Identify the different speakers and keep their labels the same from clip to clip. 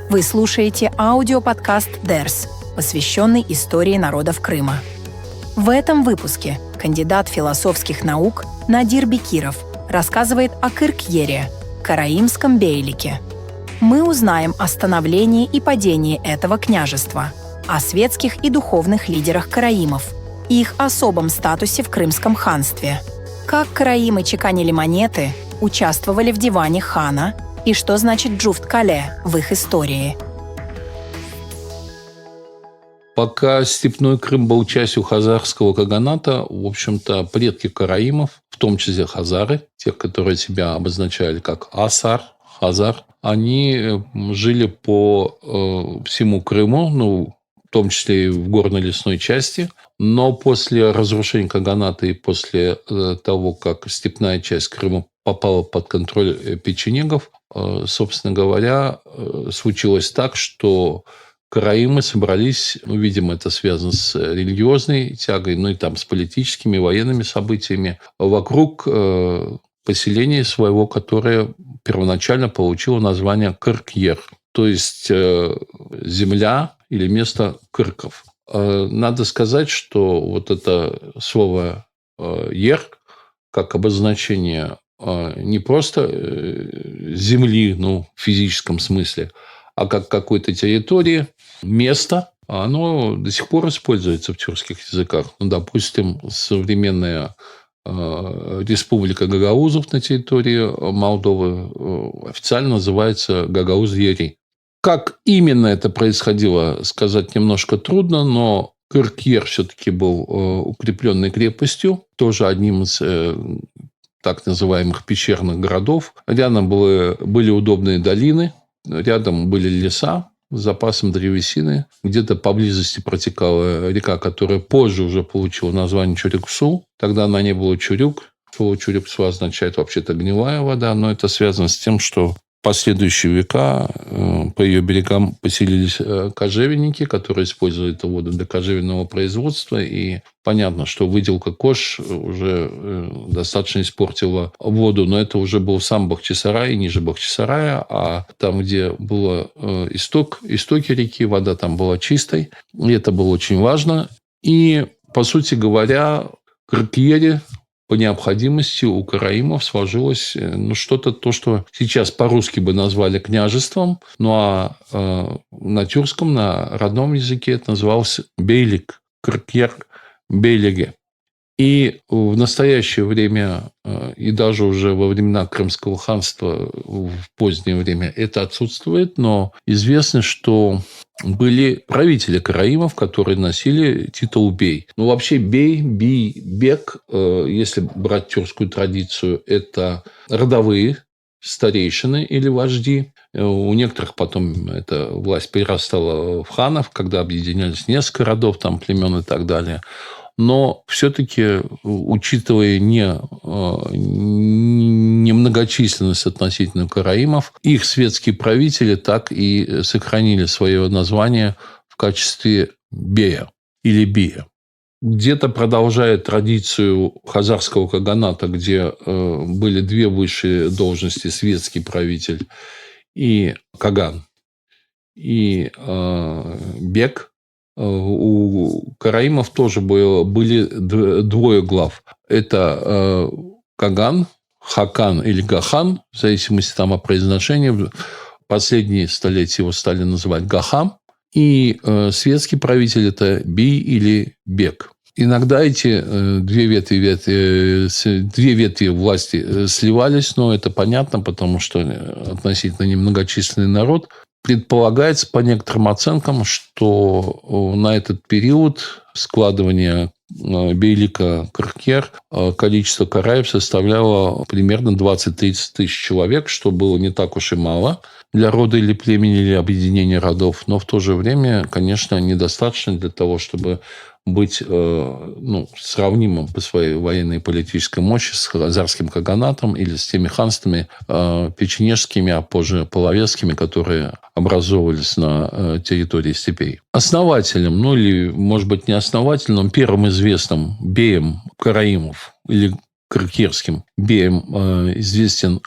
Speaker 1: Вы слушаете аудиоподкаст «Дерс», посвященный истории народов Крыма. В этом выпуске кандидат философских наук Надир Бекиров рассказывает о Кыркьере, караимском бейлике. Мы узнаем о становлении и падении этого княжества, о светских и духовных лидерах караимов, их особом статусе в Крымском ханстве, как караимы чеканили монеты, участвовали в диване хана и что значит Джуфт-Кале в их истории.
Speaker 2: Пока Степной Крым был частью хазарского каганата, в общем-то, предки караимов, в том числе хазары, тех, которые себя обозначали как Асар, Хазар, они жили по всему Крыму, в том числе и в горно-лесной части. Но после разрушения каганата и после того, как степная часть Крыма попала под контроль печенегов, собственно говоря, случилось так, что караимы собрались, видимо, это связано с религиозной тягой, и там с политическими, военными событиями, вокруг поселения своего, которое первоначально получило название Кыркьер, то есть земля или место кырков. Надо сказать, что вот это слово «ер» как обозначение не просто земли, в физическом смысле, а как какой-то территории, места, оно до сих пор используется в тюркских языках. Допустим, современная республика Гагаузов на территории Молдовы официально называется Гагаузъери. Как именно это происходило, сказать немножко трудно, но Кыркьер все-таки был укрепленной крепостью, тоже одним из так называемых пещерных городов. Рядом были удобные долины, рядом были леса с запасом древесины. Где-то поблизости протекала река, которая позже уже получила название Чурюксу. Тогда она не была Чурюк. Слово Чурюксу означает вообще-то гнилая вода, но это связано с тем, что в последующие века по ее берегам поселились кожевенники, которые использовали эту воду для кожевенного производства. И понятно, что выделка кож уже достаточно испортила воду. Но это уже был сам Бахчисарай, ниже Бахчисарая. А там, где был истоки реки, вода там была чистой. И это было очень важно. И, по сути говоря, Кыркьере по необходимости у караимов сложилось что-то, то, что сейчас по-русски бы назвали княжеством, а на тюркском, на родном языке это называлось бейлик, Кыркьер бейлиге. И в настоящее время, и даже уже во времена Крымского ханства в позднее время это отсутствует, но известно, что были правители караимов, которые носили титул бей. Вообще бей, бек, если брать тюркскую традицию, это родовые старейшины или вожди. У некоторых потом эта власть перерастала в ханов, когда объединялись несколько родов, племен и так далее. Но все-таки, учитывая не многочисленность относительно караимов, их светские правители так и сохранили свое название в качестве бея или бия. Где-то продолжая традицию хазарского каганата, где были две высшие должности: светский правитель и каган, и бек. У караимов тоже были двое глав. Это каган, хакан или гахан, в зависимости от произношения. В последние столетия его стали называть гахам. И светский правитель – это би или бек. Иногда эти две ветви власти сливались, но это понятно, потому что относительно немногочисленный народ. Предполагается по некоторым оценкам, что на этот период складывания бейлика Кыркьер количество караев составляло примерно 20-30 тысяч человек, что было не так уж и мало для рода или племени, или объединения родов, но в то же время, конечно, недостаточно для того, чтобы быть сравнимым по своей военной и политической мощи с хазарским каганатом или с теми ханствами печенежскими, а позже половецкими, которые образовывались на территории степей. Основателем, или, может быть, не основателем, но первым известным беем караимов или кыркьерским беем известен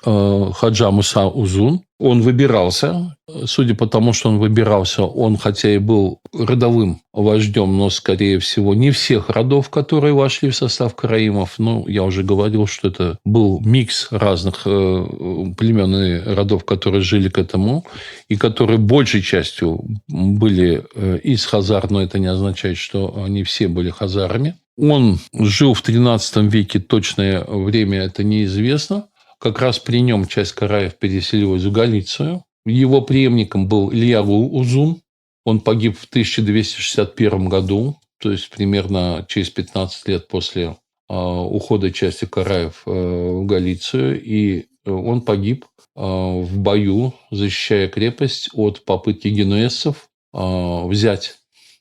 Speaker 2: Хаджа Муса Узун. Он выбирался. Судя по тому, что он выбирался, он хотя и был родовым вождем, но, скорее всего, не всех родов, которые вошли в состав караимов. Ну, я уже говорил, что это был микс разных племен и родов, которые жили к этому, и которые большей частью были из хазар, но это не означает, что они все были хазарами. Он жил в XIII веке, точное время это неизвестно. Как раз при нем часть караев переселилась в Галицию. Его преемником был Илья Узун. Он погиб в 1261 году, то есть примерно через 15 лет после ухода части караев в Галицию. И он погиб в бою, защищая крепость от попытки генуэзцев взять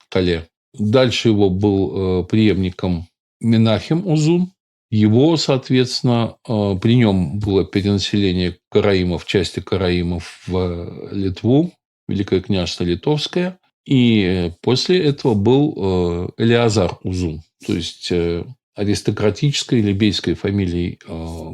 Speaker 2: Кале. Дальше его был преемником Менахем Узун. Его, соответственно, при нем было перенаселение караимов, части караимов в Литву, Великое княжество Литовское. И после этого был Элиазар Узун. То есть аристократической или бейской фамилией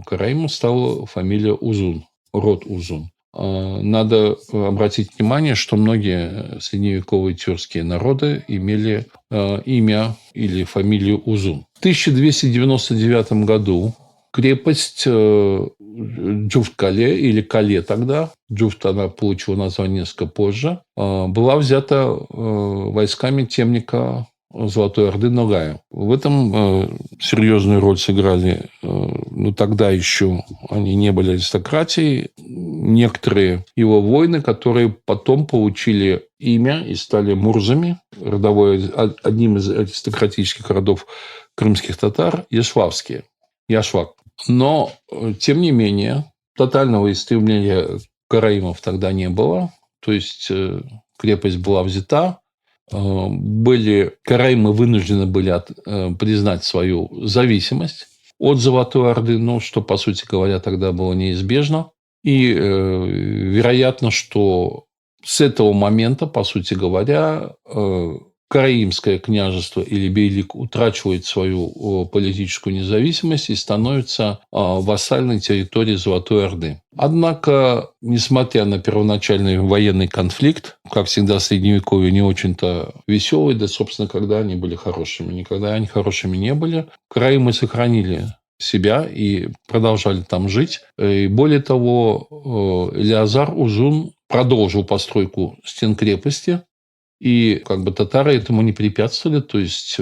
Speaker 2: караимов стала фамилия Узун, род Узун. Надо обратить внимание, что многие средневековые тюркские народы имели имя или фамилию Узун. В 1299 году крепость Джуфт-Кале, или Кале тогда, Джуфт она получила название несколько позже, была взята войсками темника Золотой Орды Ногая. В этом серьезную роль сыграли, ну, тогда еще они не были аристократией, некоторые его воины, которые потом получили имя и стали мурзами, одним из аристократических родов крымских татар, яшвавские. Яшвак. Но, тем не менее, тотального истребления караимов тогда не было. То есть, крепость была взята. Караимы вынуждены были признать свою зависимость от Золотой Орды, ну, что, по сути говоря, тогда было неизбежно. И вероятно, что с этого момента, по сути говоря, Караимское княжество или бейлик утрачивает свою политическую независимость и становится вассальной территорией Золотой Орды. Однако, несмотря на первоначальный военный конфликт, как всегда, Средневековье не очень-то веселый, да, собственно, когда они были хорошими. Никогда они хорошими не были. Караимы сохранили себя и продолжали там жить. И более того, Элиазар Узун продолжил постройку стен крепости. И татары этому не препятствовали, то есть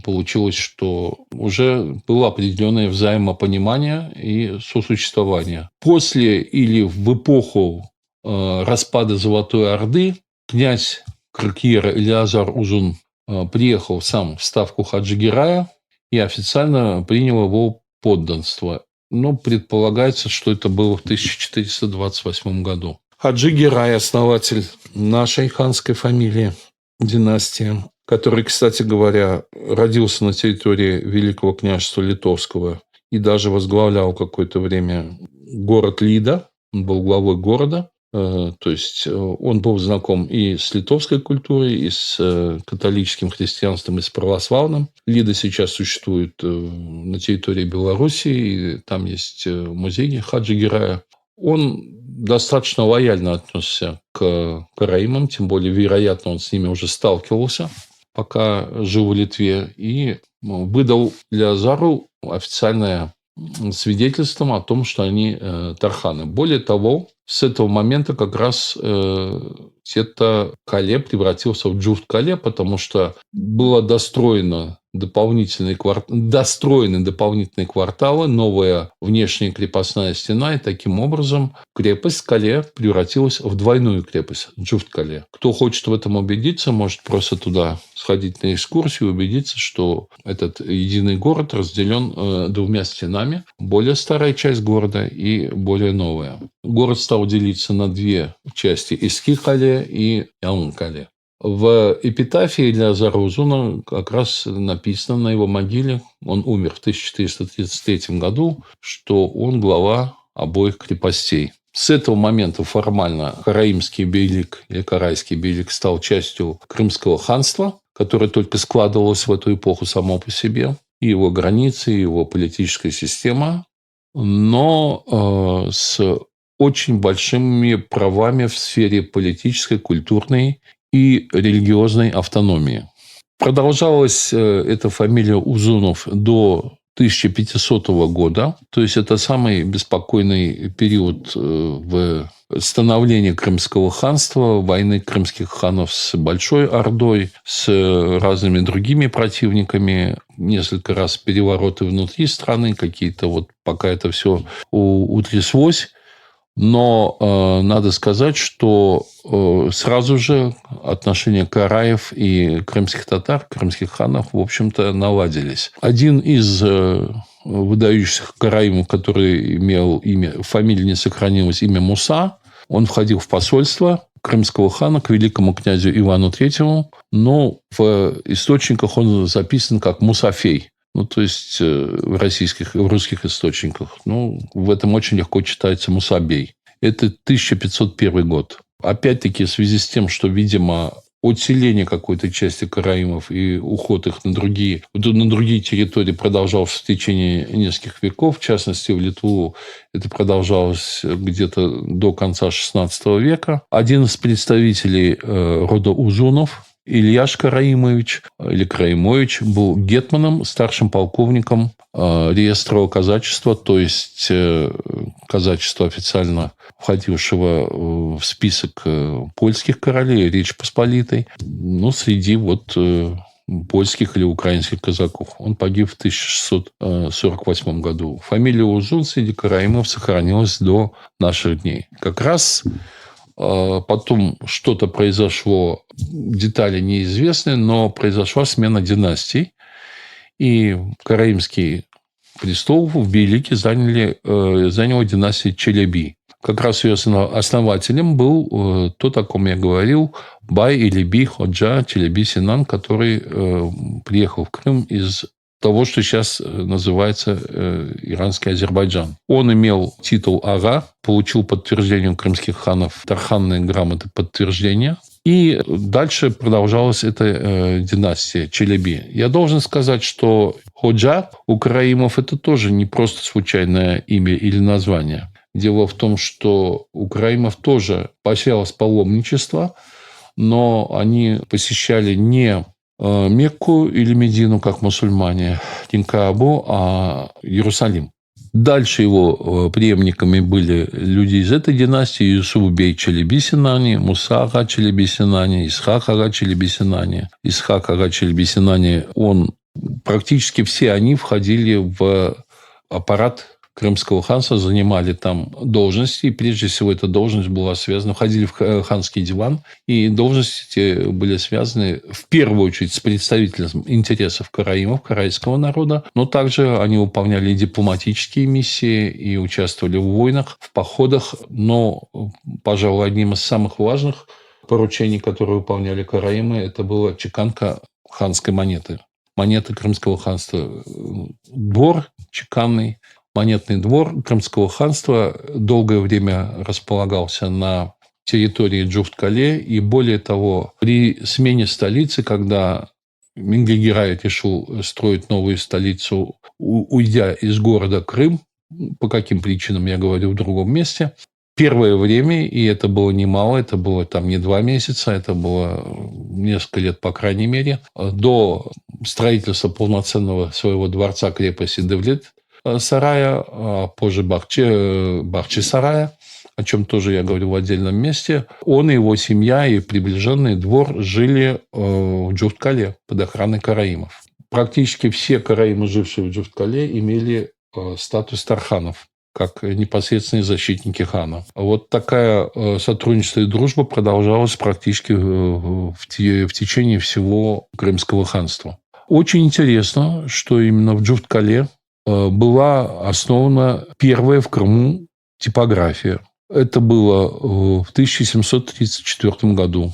Speaker 2: получилось, что уже было определенное взаимопонимание и сосуществование. После или в эпоху распада Золотой Орды князь Кыркьера Элиазар Узун приехал сам в ставку Хаджи-Герая и официально принял его подданство. Но предполагается, что это было в 1428 году. Хаджи-Герай – основатель нашей ханской фамилии, династии, который, кстати говоря, родился на территории Великого княжества Литовского и даже возглавлял какое-то время город Лида. Он был главой города. То есть, он был знаком и с литовской культурой, и с католическим христианством, и с православным. Лида сейчас существует на территории Белоруссии, и там есть музей Хаджи-Герая. Он достаточно лояльно отнесся к караимам, тем более, вероятно, он с ними уже сталкивался, пока жил в Литве, и выдал Элиазару официальное свидетельство о том, что они тарханы. Более того, с этого момента как раз это Кале превратился в Джуфт-Кале, потому что было достроены дополнительные кварталы, новая внешняя крепостная стена, и таким образом крепость Кале превратилась в двойную крепость Джуфт-Кале. Кто хочет в этом убедиться, может просто туда сходить на экскурсию и убедиться, что этот единый город разделен двумя стенами. Более старая часть города и более новая. Город стал делиться на две части – Иски-Кале и Яун-Кале. В эпитафии Элиазара Узуна как раз написано на его могиле, он умер в 1433 году, что он глава обоих крепостей. С этого момента формально караимский бейлик или карайский бейлик стал частью Крымского ханства, которое только складывалось в эту эпоху само по себе, и его границы, и его политическая система. Но с очень большими правами в сфере политической, культурной и религиозной автономии. Продолжалась эта фамилия Узунов до 1500 года, то есть это самый беспокойный период в становлении Крымского ханства, войны крымских ханов с Большой Ордой, с разными другими противниками, несколько раз перевороты внутри страны, какие-то вот пока это все утряслось. Но надо сказать, что сразу же отношения караев и крымских татар, крымских ханов, в общем-то, наладились. Один из выдающихся караимов, который имел имя, фамилия не сохранилась, имя Муса, он входил в посольство крымского хана к великому князю Ивану III, но в источниках он записан как Мусафей. То есть в русских источниках. В этом очень легко читается Мусабей. Это 1501 год. Опять-таки, в связи с тем, что, видимо, отселение какой-то части караимов и уход их на другие территории продолжался в течение нескольких веков. В частности, в Литву это продолжалось где-то до конца XVI века. Один из представителей рода Узунов, Ильяш Караимович или Краимович, был гетманом, старшим полковником реестрового казачества, то есть казачества, официально входившего в список польских королей, Речи Посполитой, среди польских или украинских казаков. Он погиб в 1648 году. Фамилия Узун среди караимов сохранилась до наших дней. Как раз потом что-то произошло, детали неизвестны, но произошла смена династий, и караимский престол в Белике заняла династия Челеби. Как раз ее основателем был тот, о ком я говорил, Бай Илеби Ходжа Челеби Синан, который приехал в Крым из того, что сейчас называется иранский Азербайджан. Он имел титул ага, получил подтверждение у крымских ханов, тарханные грамоты подтверждения. И дальше продолжалась эта династия Челеби. Я должен сказать, что Ходжа у караимов это тоже не просто случайное имя или название. Дело в том, что у караимов тоже поощрялось паломничество, но они посещали не Мекку или Медину, как мусульмане, Каабу, а Иерусалим. Дальше его преемниками были люди из этой династии: Юсуф-бей Челеби Синани, Муса ага Челеби Синани, Исхак ага Челеби Синани. Исхак ага Челеби Синани, практически все они входили в аппарат Крымского ханства, занимали там должности. И прежде всего эта должность была связана, входили в ханский диван, и должности были связаны в первую очередь с представительством интересов караимов, карайского народа, но также они выполняли дипломатические миссии и участвовали в войнах, в походах. Но, пожалуй, одним из самых важных поручений, которые выполняли караимы, это была чеканка ханской монеты. Монеты Крымского ханства. Двор чеканный, монетный двор Крымского ханства долгое время располагался на территории Джуфт-Кале. И более того, при смене столицы, когда Менгли-Гирай решил строить новую столицу, уйдя из города Крым, по каким причинам, я говорю в другом месте, первое время, и это было немало, это было там не 2 месяца, это было несколько лет, по крайней мере, до строительства полноценного своего дворца-крепости Девлет-Сарая, а позже Бахчи-Сарая, о чем тоже я говорю в отдельном месте, он и его семья и приближенный двор жили в Джуфт-Кале под охраной караимов. Практически все караимы, жившие в Джуфт-Кале, имели статус тарханов, как непосредственные защитники хана. Вот такая сотрудничество и дружба продолжалась практически в течение всего Крымского ханства. Очень интересно, что именно в Джуфт-Кале была основана первая в Крыму типография. Это было в 1734 году.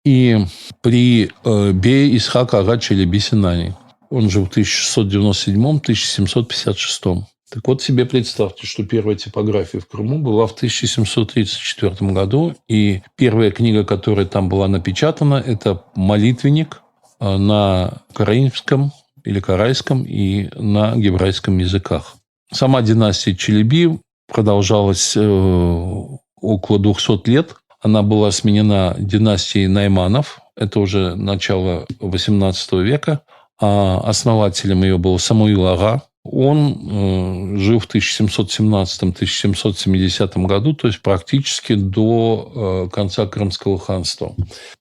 Speaker 2: И при бее Исхака ага Челеби Синани, он жил в 1697-1756. Так вот, себе представьте, что первая типография в Крыму была в 1734 году, и первая книга, которая там была напечатана, это молитвенник на караимском или карайском и на геврейском языках. Сама династия Челеби продолжалась около 200 лет. Она была сменена династией Найманов. Это уже начало XVIII века. А основателем ее был Самуил Ага. Он жил в 1717-1770 году, то есть практически до конца Крымского ханства.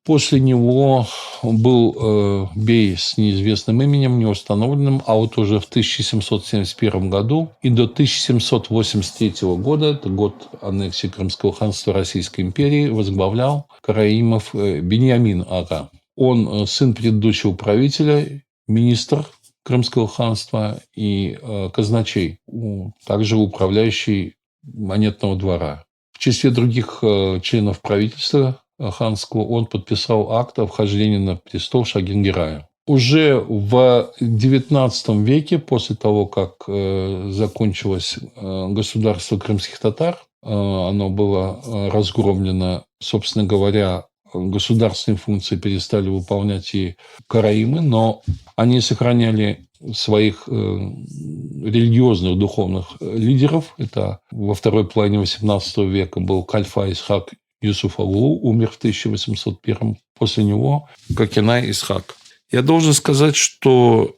Speaker 2: После него был бей с неизвестным именем, неустановленным, а вот уже в 1771 году и до 1783 года, это год аннексии Крымского ханства Российской империи, возглавлял Караимов Беньямин Ага. Он сын предыдущего правителя, министр Крымского ханства и казначей, также управляющий монетного двора. В числе других членов правительства ханского он подписал акт о вхождении на престол Шагин-Герая. Уже в XIX веке, после того, как закончилось государство крымских татар, оно было разгромлено, собственно говоря, государственные функции перестали выполнять и караимы, но они сохраняли своих религиозных, духовных лидеров. Это во второй половине XVIII века был Кальфа Исхак Юсуф Оглу, умер в 1801. После него Кокенай Исхак. Я должен сказать, что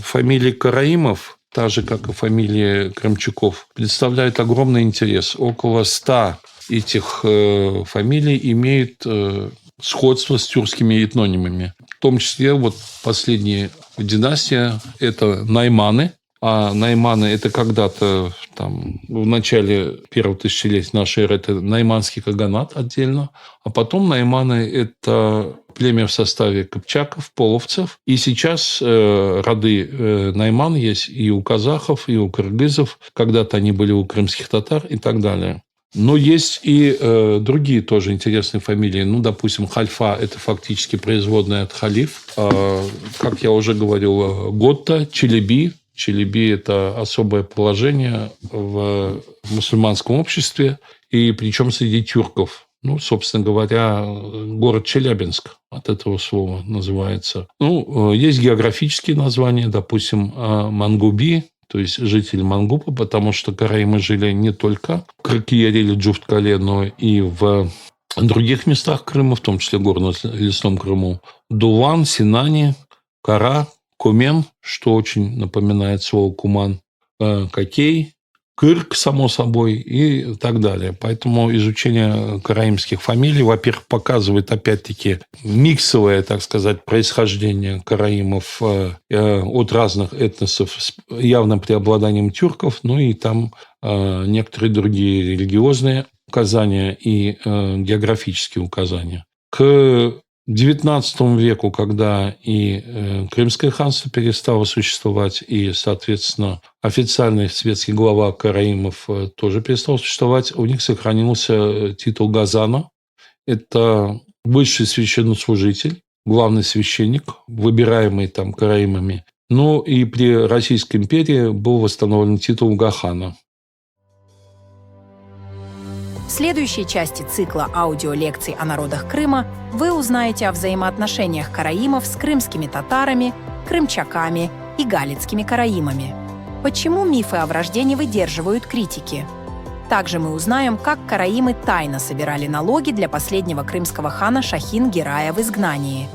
Speaker 2: фамилия Караимов, так же, как и фамилия Крымчаков, представляет огромный интерес. Около 100 этих фамилий имеют сходство с тюркскими этнонимами. В том числе вот последняя династия – это Найманы. А Найманы – это когда-то там, в начале первого тысячелетия нашей эры это Найманский каганат отдельно. А потом Найманы – это племя в составе кыпчаков, половцев. И сейчас роды Найман есть и у казахов, и у кыргызов. Когда-то они были у крымских татар и так далее. Но есть и другие тоже интересные фамилии. Ну, допустим, Хальфа – это фактически производная от халиф. Как я уже говорил, Готта, Челеби. Челеби – это особое положение в мусульманском обществе, и причем среди тюрков. Ну, собственно говоря, город Челябинск от этого слова называется. Ну, есть географические названия, допустим, Мангуби, то есть жители Мангупа, потому что караимы жили не только в Кыркияре или Джуфткале, но и в других местах Крыма, в том числе горно-лесном Крыму. Дуван, Синани, Кара, Кумен, что очень напоминает слово Куман, Кокей, Кырк, само собой, и так далее. Поэтому изучение караимских фамилий, во-первых, показывает, опять-таки, миксовое, так сказать, происхождение караимов от разных этносов с явным преобладанием тюрков, ну и там некоторые другие религиозные указания и географические указания. К XIX веку, когда и Крымское ханство перестало существовать, и, соответственно, официальный светский глава караимов тоже перестал существовать, у них сохранился титул Газана. Это высший священнослужитель, главный священник, выбираемый там караимами. Ну и при Российской империи был восстановлен титул Гахана.
Speaker 1: В следующей части цикла аудиолекций о народах Крыма вы узнаете о взаимоотношениях караимов с крымскими татарами, крымчаками и галицкими караимами. Почему мифы о вражде не выдерживают критики? Также мы узнаем, как караимы тайно собирали налоги для последнего крымского хана Шахин-Герая в изгнании.